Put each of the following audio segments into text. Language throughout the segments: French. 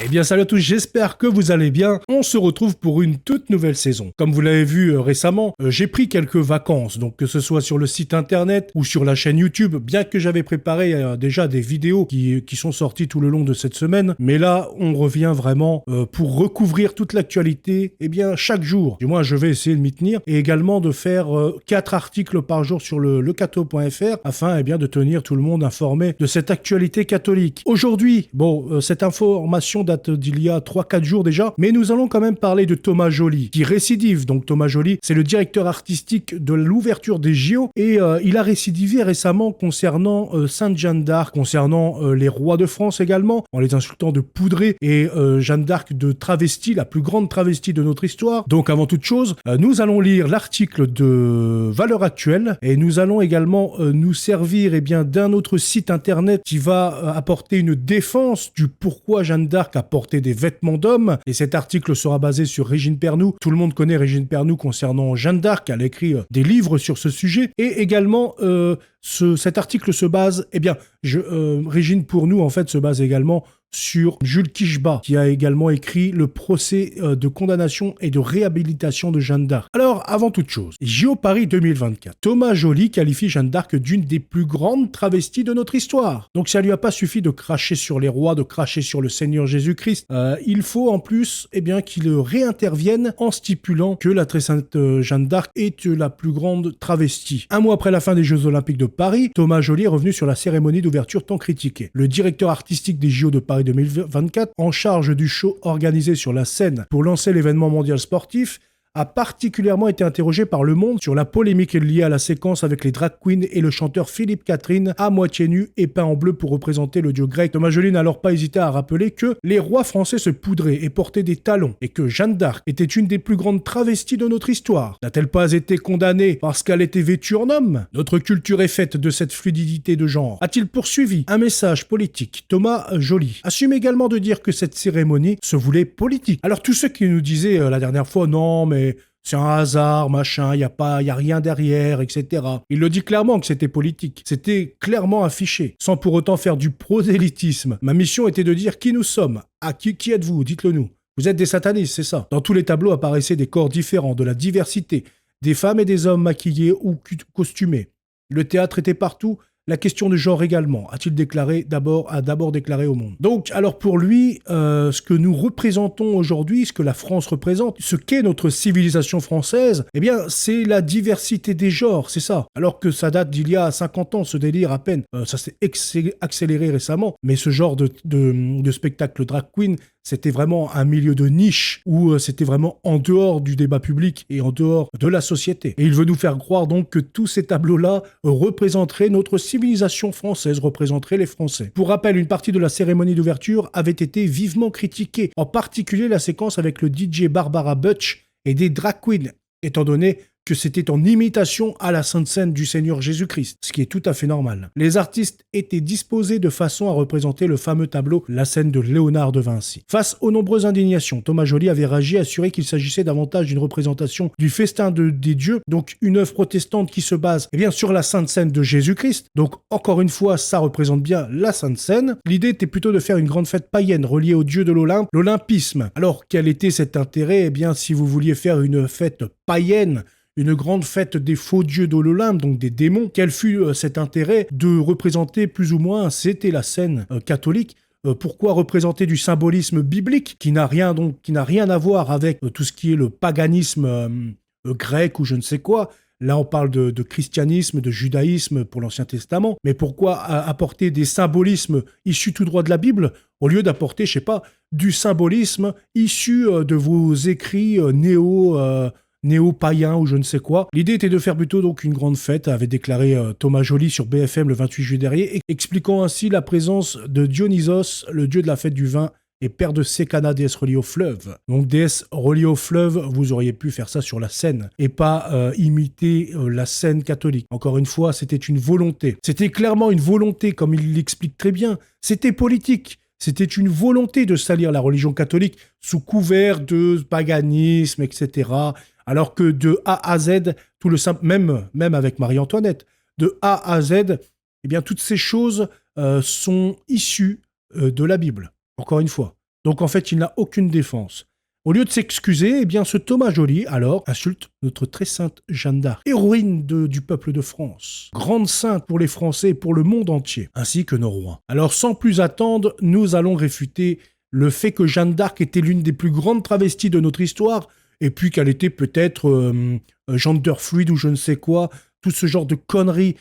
Eh bien salut à tous, j'espère que vous allez bien. On se retrouve pour une toute nouvelle saison. Comme vous l'avez vu récemment, j'ai pris quelques vacances, donc que ce soit sur le site internet ou sur la chaîne YouTube, bien que j'avais préparé déjà des vidéos qui sont sorties tout le long de cette semaine. Mais là, on revient vraiment pour recouvrir toute l'actualité, eh bien chaque jour. Du moins, je vais essayer de m'y tenir et également de faire 4 articles par jour sur lecato.fr afin eh bien, de tenir tout le monde informé de cette actualité catholique. Aujourd'hui, cette information date d'il y a 3-4 jours déjà, mais nous allons quand même parler de Thomas Joly, qui récidive. Donc Thomas Joly, c'est le directeur artistique de l'ouverture des JO, et il a récidivé récemment concernant Sainte Jeanne d'Arc, concernant les rois de France également, en les insultant de poudrée, et Jeanne d'Arc de travestie, la plus grande travestie de notre histoire. Donc avant toute chose, nous allons lire l'article de Valeurs Actuelles, et nous allons également nous servir eh bien, d'un autre site internet qui va apporter une défense du pourquoi Jeanne d'Arc a porté des vêtements d'homme, et cet article sera basé sur Régine Pernoud. Tout le monde connaît Régine Pernoud concernant Jeanne d'Arc, elle a écrit des livres sur ce sujet, et également cet article se base, eh bien, Régine Pernoud en fait se base également sur Jules Quichbat, qui a également écrit le procès de condamnation et de réhabilitation de Jeanne d'Arc. Alors, avant toute chose, JO Paris 2024. Thomas Joly qualifie Jeanne d'Arc d'une des plus grandes travesties de notre histoire. Donc, ça lui a pas suffi de cracher sur les rois, de cracher sur le Seigneur Jésus-Christ. Il faut en plus, eh bien, qu'il réintervienne en stipulant que la très sainte Jeanne d'Arc est la plus grande travestie. Un mois après la fin des Jeux Olympiques de Paris, Thomas Joly est revenu sur la cérémonie d'ouverture tant critiquée. Le directeur artistique des JO de Paris 2024, en charge du show organisé sur la scène pour lancer l'événement mondial sportif, a particulièrement été interrogé par Le Monde sur la polémique liée à la séquence avec les drag queens et le chanteur Philippe Catherine, à moitié nu et peint en bleu pour représenter le dieu grec. Thomas Joly n'a alors pas hésité à rappeler que les rois français se poudraient et portaient des talons, et que Jeanne d'Arc était une des plus grandes travesties de notre histoire. N'a-t-elle pas été condamnée parce qu'elle était vêtue en homme? Notre culture est faite de cette fluidité de genre. A-t-il poursuivi un message politique? Thomas Joly assume également de dire que cette cérémonie se voulait politique. Alors tous ceux qui nous disaient la dernière fois, non mais c'est un hasard, machin, y a rien derrière, etc. Il le dit clairement que c'était politique. C'était clairement affiché, sans pour autant faire du prosélytisme. Ma mission était de dire qui nous sommes. Ah, qui êtes-vous? Dites-le nous. Vous êtes des satanistes, c'est ça. Dans tous les tableaux apparaissaient des corps différents, de la diversité, des femmes et des hommes maquillés ou costumés. Le théâtre était partout. La question de genre également, a-t-il d'abord déclaré au monde. Donc, alors pour lui, ce que nous représentons aujourd'hui, ce que la France représente, ce qu'est notre civilisation française, eh bien, c'est la diversité des genres, c'est ça. Alors que ça date d'il y a 50 ans, ce délire à peine, ça s'est accéléré récemment, mais ce genre de spectacle drag queen, c'était vraiment un milieu de niche où c'était vraiment en dehors du débat public et en dehors de la société. Et il veut nous faire croire donc que tous ces tableaux-là représenteraient notre civilisation française, représenteraient les Français. Pour rappel, une partie de la cérémonie d'ouverture avait été vivement critiquée, en particulier la séquence avec le DJ Barbara Butch et des drag queens, étant donné que c'était en imitation à la Sainte Seine du Seigneur Jésus-Christ, ce qui est tout à fait normal. Les artistes étaient disposés de façon à représenter le fameux tableau La Scène de Léonard de Vinci. Face aux nombreuses indignations, Thomas Joly avait réagi, assuré qu'il s'agissait davantage d'une représentation du festin des dieux, donc une œuvre protestante qui se base sur la Sainte Seine de Jésus-Christ. Donc encore une fois, ça représente bien la Sainte Seine. L'idée était plutôt de faire une grande fête païenne reliée au dieu de l'Olympe, l'olympisme. Alors quel était cet intérêt? Eh bien, si vous vouliez faire une fête païenne, une grande fête des faux dieux de l'Olympe, donc des démons, quel fut cet intérêt de représenter plus ou moins, c'était la scène catholique. Pourquoi représenter du symbolisme biblique qui n'a rien à voir avec tout ce qui est le paganisme grec ou je ne sais quoi? Là, on parle de christianisme, de judaïsme pour l'Ancien Testament. Mais pourquoi apporter des symbolismes issus tout droit de la Bible au lieu d'apporter, je sais pas, du symbolisme issu de vos écrits néo-païen ou je ne sais quoi. L'idée était de faire plutôt donc une grande fête, avait déclaré Thomas Joly sur BFM le 28 juillet dernier, expliquant ainsi la présence de Dionysos, le dieu de la fête du vin, et père de Sécana, déesse reliée au fleuve. Donc déesse reliée au fleuve, vous auriez pu faire ça sur la Seine, et pas imiter la Seine catholique. Encore une fois, c'était une volonté. C'était clairement une volonté, comme il l'explique très bien. C'était politique. C'était une volonté de salir la religion catholique sous couvert de paganisme, etc., alors que de A à Z, tout le simple, même avec Marie-Antoinette, de A à Z, eh bien, toutes ces choses sont issues de la Bible. Encore une fois. Donc en fait, il n'a aucune défense. Au lieu de s'excuser, eh bien ce Thomas Joly, alors, insulte notre très sainte Jeanne d'Arc, héroïne du peuple de France, grande sainte pour les Français et pour le monde entier, ainsi que nos rois. Alors sans plus attendre, nous allons réfuter le fait que Jeanne d'Arc était l'une des plus grandes travesties de notre histoire, et puis qu'elle était peut-être gender fluide ou je ne sais quoi, tout ce genre de conneries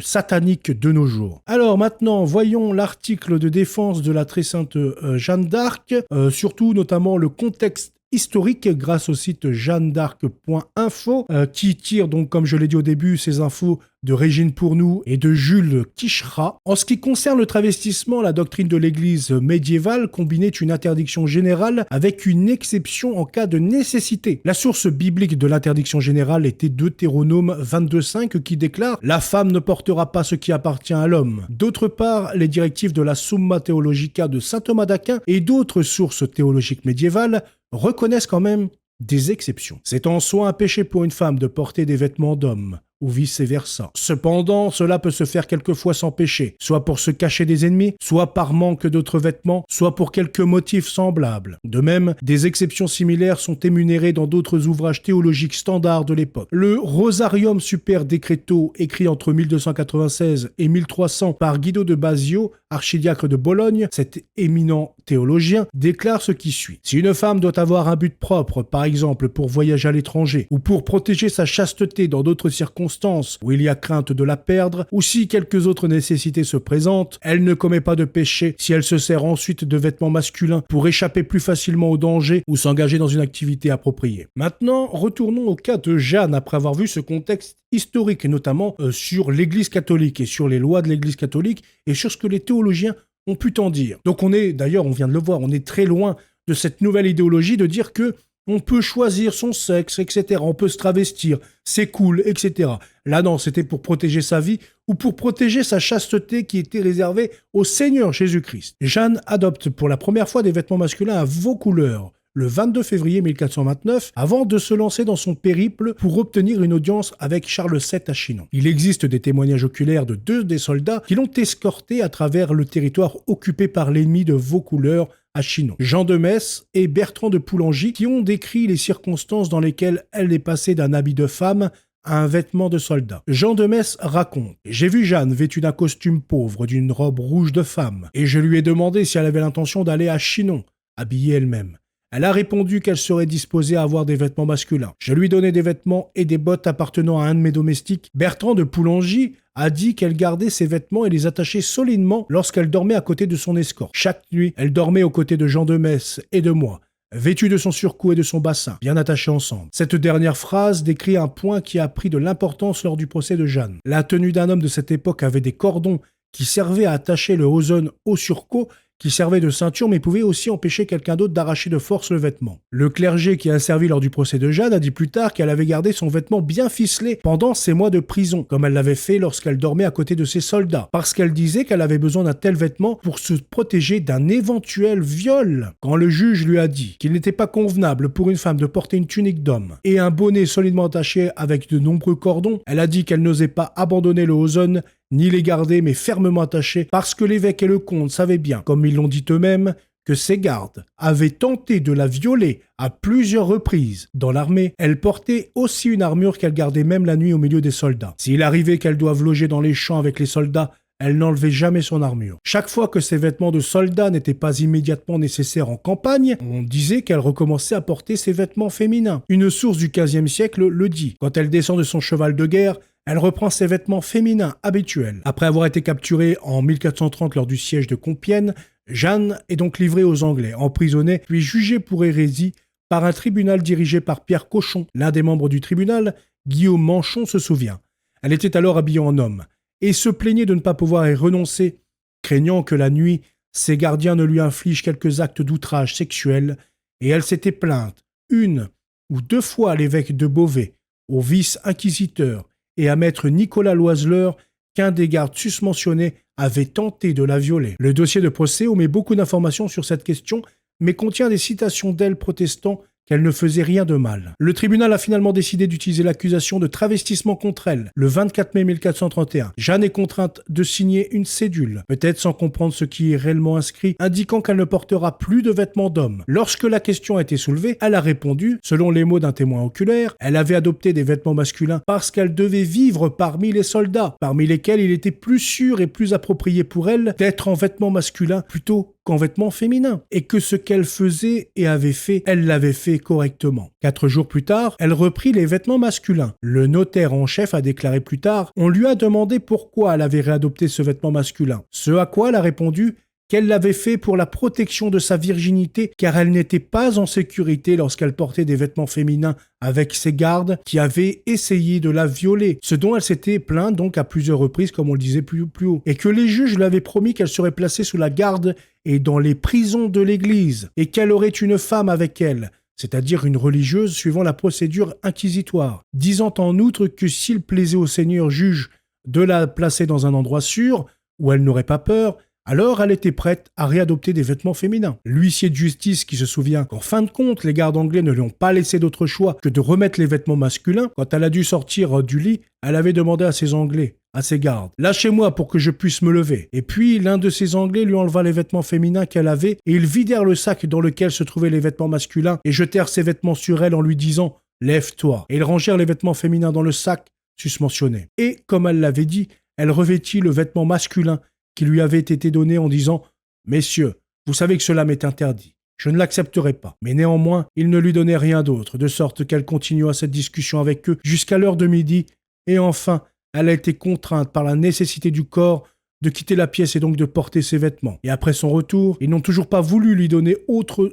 sataniques de nos jours. Alors maintenant, voyons l'article de défense de la très sainte Jeanne d'Arc, surtout notamment le contexte historique grâce au site jeannedarc.info qui tire donc, comme je l'ai dit au début, ces infos de Régine Pournoux et de Jules Quichera. En ce qui concerne le travestissement, la doctrine de l'Église médiévale combinait une interdiction générale avec une exception en cas de nécessité. La source biblique de l'interdiction générale était Deutéronome 22.5 qui déclare « La femme ne portera pas ce qui appartient à l'homme ». D'autre part, les directives de la Summa Theologica de saint Thomas d'Aquin et d'autres sources théologiques médiévales reconnaissent quand même des exceptions. C'est en soi un péché pour une femme de porter des vêtements d'homme, ou vice-versa. Cependant, cela peut se faire quelquefois sans péché, soit pour se cacher des ennemis, soit par manque d'autres vêtements, soit pour quelques motifs semblables. De même, des exceptions similaires sont énumérées dans d'autres ouvrages théologiques standards de l'époque. Le Rosarium Super Decreto, écrit entre 1296 et 1300 par Guido de Basio, archidiacre de Bologne, cet éminent théologien, déclare ce qui suit. Si une femme doit avoir un but propre, par exemple pour voyager à l'étranger, ou pour protéger sa chasteté dans d'autres circonstances où il y a crainte de la perdre, ou si quelques autres nécessités se présentent, elle ne commet pas de péché si elle se sert ensuite de vêtements masculins pour échapper plus facilement au danger ou s'engager dans une activité appropriée. Maintenant, retournons au cas de Jeanne après avoir vu ce contexte historique, notamment sur l'Église catholique et sur les lois de l'Église catholique et sur ce que les théologiens ont pu en dire. Donc on est, d'ailleurs, on vient de le voir, on est très loin de cette nouvelle idéologie de dire que on peut choisir son sexe, etc. On peut se travestir, c'est cool, etc. Là, non, c'était pour protéger sa vie ou pour protéger sa chasteté qui était réservée au Seigneur Jésus-Christ. Jeanne adopte pour la première fois des vêtements masculins à Vaucouleurs le 22 février 1429, avant de se lancer dans son périple pour obtenir une audience avec Charles VII à Chinon. Il existe des témoignages oculaires de 2 des soldats qui l'ont escorté à travers le territoire occupé par l'ennemi de Vaucouleurs à Chinon. Jean de Metz et Bertrand de Poulengy qui ont décrit les circonstances dans lesquelles elle est passée d'un habit de femme à un vêtement de soldat. Jean de Metz raconte « J'ai vu Jeanne vêtue d'un costume pauvre, d'une robe rouge de femme, et je lui ai demandé si elle avait l'intention d'aller à Chinon, habillée elle-même. Elle a répondu qu'elle serait disposée à avoir des vêtements masculins. Je lui donnai des vêtements et des bottes appartenant à un de mes domestiques. Bertrand de Poulengy a dit qu'elle gardait ses vêtements et les attachait solidement lorsqu'elle dormait à côté de son escorte. Chaque nuit, elle dormait aux côtés de Jean de Metz et de moi, vêtue de son surcou et de son bassin, bien attachés ensemble. » Cette dernière phrase décrit un point qui a pris de l'importance lors du procès de Jeanne. La tenue d'un homme de cette époque avait des cordons qui servaient à attacher le hosen au surcot, qui servait de ceinture mais pouvait aussi empêcher quelqu'un d'autre d'arracher de force le vêtement. Le clergé qui a servi lors du procès de Jeanne a dit plus tard qu'elle avait gardé son vêtement bien ficelé pendant ses mois de prison, comme elle l'avait fait lorsqu'elle dormait à côté de ses soldats, parce qu'elle disait qu'elle avait besoin d'un tel vêtement pour se protéger d'un éventuel viol. Quand le juge lui a dit qu'il n'était pas convenable pour une femme de porter une tunique d'homme et un bonnet solidement attaché avec de nombreux cordons, elle a dit qu'elle n'osait pas abandonner le hosen ni les garder, mais fermement attachés, parce que l'évêque et le comte savaient bien, comme ils l'ont dit eux-mêmes, que ses gardes avaient tenté de la violer à plusieurs reprises. Dans l'armée, elle portait aussi une armure qu'elle gardait même la nuit au milieu des soldats. S'il arrivait qu'elle doive loger dans les champs avec les soldats, elle n'enlevait jamais son armure. Chaque fois que ses vêtements de soldat n'étaient pas immédiatement nécessaires en campagne, on disait qu'elle recommençait à porter ses vêtements féminins. Une source du XVe siècle le dit. Quand elle descend de son cheval de guerre, elle reprend ses vêtements féminins habituels. Après avoir été capturée en 1430 lors du siège de Compiègne, Jeanne est donc livrée aux Anglais, emprisonnée puis jugée pour hérésie par un tribunal dirigé par Pierre Cochon. L'un des membres du tribunal, Guillaume Manchon, se souvient. Elle était alors habillée en homme et se plaignait de ne pas pouvoir y renoncer, craignant que la nuit, ses gardiens ne lui infligent quelques actes d'outrage sexuel, et elle s'était plainte 1 ou 2 fois à l'évêque de Beauvais, au vice-inquisiteur, et à maître Nicolas Loiseleur qu'un des gardes susmentionnés avait tenté de la violer. Le dossier de procès omet beaucoup d'informations sur cette question, mais contient des citations d'elle protestant qu'elle ne faisait rien de mal. Le tribunal a finalement décidé d'utiliser l'accusation de travestissement contre elle. Le 24 mai 1431, Jeanne est contrainte de signer une cédule, peut-être sans comprendre ce qui est réellement inscrit, indiquant qu'elle ne portera plus de vêtements d'homme. Lorsque la question a été soulevée, elle a répondu, selon les mots d'un témoin oculaire, elle avait adopté des vêtements masculins parce qu'elle devait vivre parmi les soldats, parmi lesquels il était plus sûr et plus approprié pour elle d'être en vêtements masculins plutôt qu'en vêtements féminins, et que ce qu'elle faisait et avait fait, elle l'avait fait correctement. 4 jours plus tard, elle reprit les vêtements masculins. Le notaire en chef a déclaré plus tard, on lui a demandé pourquoi elle avait réadopté ce vêtement masculin. Ce à quoi elle a répondu qu'elle l'avait fait pour la protection de sa virginité, car elle n'était pas en sécurité lorsqu'elle portait des vêtements féminins avec ses gardes qui avaient essayé de la violer, ce dont elle s'était plainte donc à plusieurs reprises, comme on le disait plus haut, et que les juges lui avaient promis qu'elle serait placée sous la garde et dans les prisons de l'Église, et qu'elle aurait une femme avec elle, c'est-à-dire une religieuse suivant la procédure inquisitoire, disant en outre que s'il plaisait au Seigneur juge de la placer dans un endroit sûr, où elle n'aurait pas peur, alors elle était prête à réadopter des vêtements féminins. L'huissier de justice qui se souvient qu'en fin de compte, les gardes anglais ne lui ont pas laissé d'autre choix que de remettre les vêtements masculins, quand elle a dû sortir du lit, elle avait demandé à ses Anglais, à ses gardes, « Lâchez-moi pour que je puisse me lever ». Et puis l'un de ses Anglais lui enleva les vêtements féminins qu'elle avait et ils vidèrent le sac dans lequel se trouvaient les vêtements masculins et jetèrent ses vêtements sur elle en lui disant « Lève-toi ». Et ils rangèrent les vêtements féminins dans le sac susmentionné. Et comme elle l'avait dit, elle revêtit le vêtement masculin qui lui avait été donné en disant « Messieurs, vous savez que cela m'est interdit. Je ne l'accepterai pas. » Mais néanmoins, il ne lui donnait rien d'autre, de sorte qu'elle continua cette discussion avec eux jusqu'à l'heure de midi, et enfin, elle a été contrainte par la nécessité du corps de quitter la pièce et donc de porter ses vêtements. Et après son retour, ils n'ont toujours pas voulu lui donner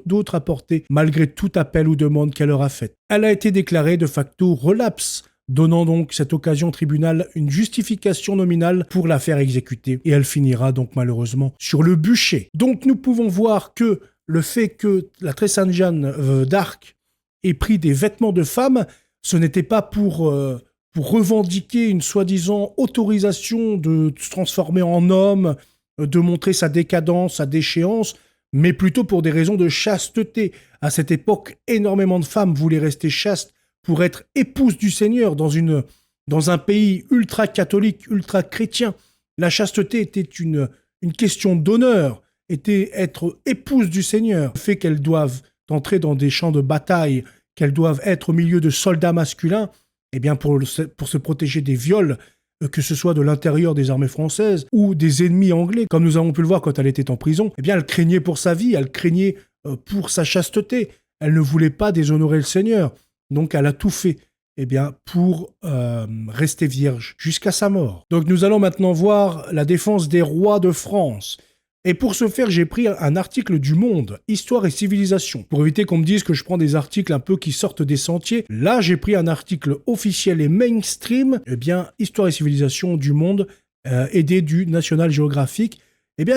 d'autres à porter, malgré tout appel ou demande qu'elle leur a fait. Elle a été déclarée de facto relapse, donnant donc cette occasion au tribunal une justification nominale pour la faire exécuter. Et elle finira donc malheureusement sur le bûcher. Donc nous pouvons voir que le fait que la très sainte Jeanne d'Arc ait pris des vêtements de femme, ce n'était pas pour revendiquer une soi-disant autorisation de se transformer en homme, de montrer sa décadence, sa déchéance, mais plutôt pour des raisons de chasteté. À cette époque, énormément de femmes voulaient rester chastes pour être épouses du Seigneur dans un pays ultra-catholique, ultra-chrétien. La chasteté était une question d'honneur, était être épouse du Seigneur. Le fait qu'elles doivent entrer dans des champs de bataille, qu'elles doivent être au milieu de soldats masculins, eh bien pour se protéger des viols, que ce soit de l'intérieur des armées françaises ou des ennemis anglais, comme nous avons pu le voir quand elle était en prison, eh bien elle craignait pour sa vie, elle craignait pour sa chasteté. Elle ne voulait pas déshonorer le Seigneur. Donc elle a tout fait pour rester vierge jusqu'à sa mort. Donc nous allons maintenant voir la défense des rois de France. Et pour ce faire, j'ai pris un article du Monde, Histoire et Civilisation. Pour éviter qu'on me dise que je prends des articles un peu qui sortent des sentiers, là j'ai pris un article officiel et mainstream, Histoire et Civilisation du Monde, aidé du National Geographic,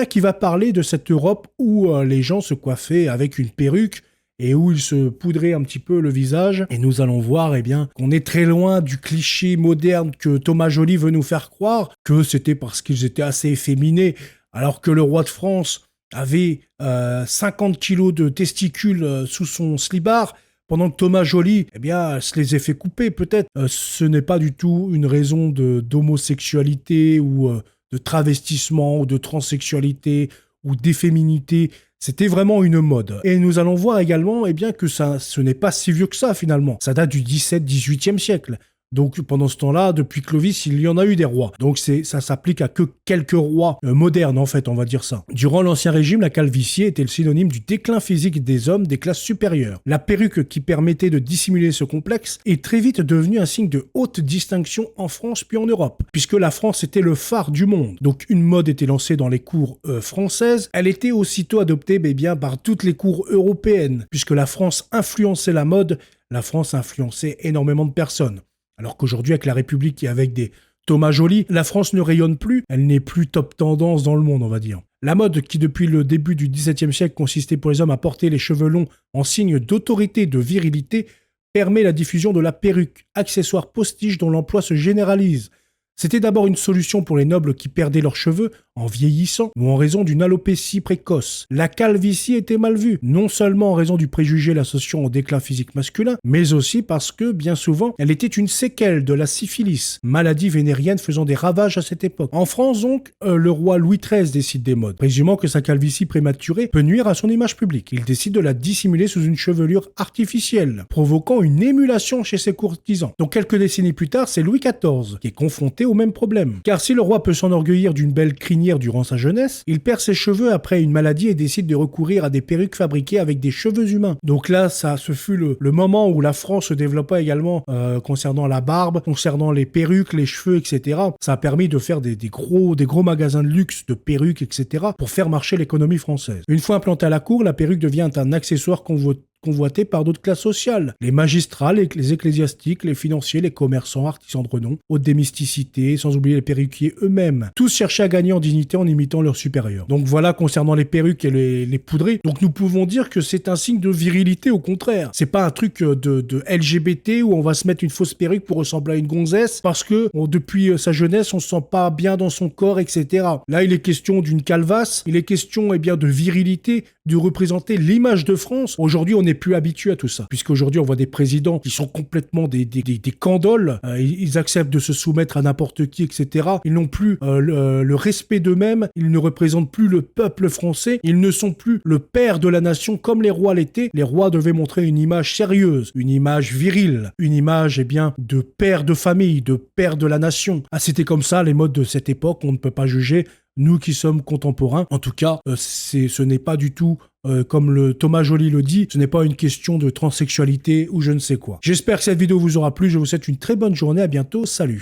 qui va parler de cette Europe où les gens se coiffaient avec une perruque, et où il se poudrait un petit peu le visage. Et nous allons voir qu'on est très loin du cliché moderne que Thomas Joly veut nous faire croire, que c'était parce qu'ils étaient assez efféminés, alors que le roi de France avait 50 kilos de testicules sous son slibard, pendant que Thomas Joly se les a fait couper peut-être. Ce n'est pas du tout une raison d'homosexualité ou de travestissement ou de transsexualité ou d'efféminité. C'était vraiment une mode. Et nous allons voir également que ce n'est pas si vieux que ça finalement. Ça date du 17-18e siècle. Donc pendant ce temps-là, depuis Clovis, il y en a eu des rois. Donc ça s'applique à que quelques rois modernes en fait, on va dire ça. Durant l'Ancien Régime, la calvitie était le synonyme du déclin physique des hommes des classes supérieures. La perruque qui permettait de dissimuler ce complexe est très vite devenue un signe de haute distinction en France puis en Europe, puisque la France était le phare du monde. Donc une mode était lancée dans les cours françaises, elle était aussitôt adoptée par toutes les cours européennes, puisque la France influençait la mode, la France influençait énormément de personnes. Alors qu'aujourd'hui, avec la République et avec des Thomas Joly, la France ne rayonne plus, elle n'est plus top tendance dans le monde, on va dire. La mode qui, depuis le début du XVIIe siècle, consistait pour les hommes à porter les cheveux longs en signe d'autorité, de virilité, permet la diffusion de la perruque, accessoire postiche dont l'emploi se généralise. C'était d'abord une solution pour les nobles qui perdaient leurs cheveux en vieillissant ou en raison d'une alopécie précoce. La calvitie était mal vue, non seulement en raison du préjugé l'associant au déclin physique masculin, mais aussi parce que, bien souvent, elle était une séquelle de la syphilis, maladie vénérienne faisant des ravages à cette époque. En France, donc, le roi Louis XIII décide des modes, présumant que sa calvitie prématurée peut nuire à son image publique. Il décide de la dissimuler sous une chevelure artificielle, provoquant une émulation chez ses courtisans. Donc quelques décennies plus tard, c'est Louis XIV qui est confronté au même problème. Car si le roi peut s'enorgueillir d'une belle crinière durant sa jeunesse, il perd ses cheveux après une maladie et décide de recourir à des perruques fabriquées avec des cheveux humains. Donc là, ce fut le moment où la France se développa également concernant la barbe, concernant les perruques, les cheveux, etc. Ça a permis de faire des gros magasins de luxe de perruques, etc. pour faire marcher l'économie française. Une fois implantée à la cour, la perruque devient un accessoire convoité par d'autres classes sociales. Les magistrats, les ecclésiastiques, les financiers, les commerçants, artisans de renom, haute démysticité, sans oublier les perruquiers eux-mêmes. Tous cherchaient à gagner en dignité en imitant leurs supérieurs. Donc voilà concernant les perruques et les poudrées. Donc nous pouvons dire que c'est un signe de virilité au contraire. C'est pas un truc de LGBT où on va se mettre une fausse perruque pour ressembler à une gonzesse parce que depuis sa jeunesse on se sent pas bien dans son corps, etc. Là il est question d'une calvasse, il est question de virilité, de représenter l'image de France. Aujourd'hui on n'est plus habitué à tout ça, puisqu'aujourd'hui on voit des présidents qui sont complètement des candoles, ils acceptent de se soumettre à n'importe qui, etc. Ils n'ont plus le respect d'eux-mêmes, ils ne représentent plus le peuple français, ils ne sont plus le père de la nation comme les rois l'étaient. Les rois devaient montrer une image sérieuse, une image virile, une image de père de famille, de père de la nation. Ah, c'était comme ça les modes de cette époque, on ne peut pas juger. Nous qui sommes contemporains, en tout cas, ce n'est pas du tout, comme Thomas Joly le dit, ce n'est pas une question de transsexualité ou je ne sais quoi. J'espère que cette vidéo vous aura plu, je vous souhaite une très bonne journée, à bientôt, salut.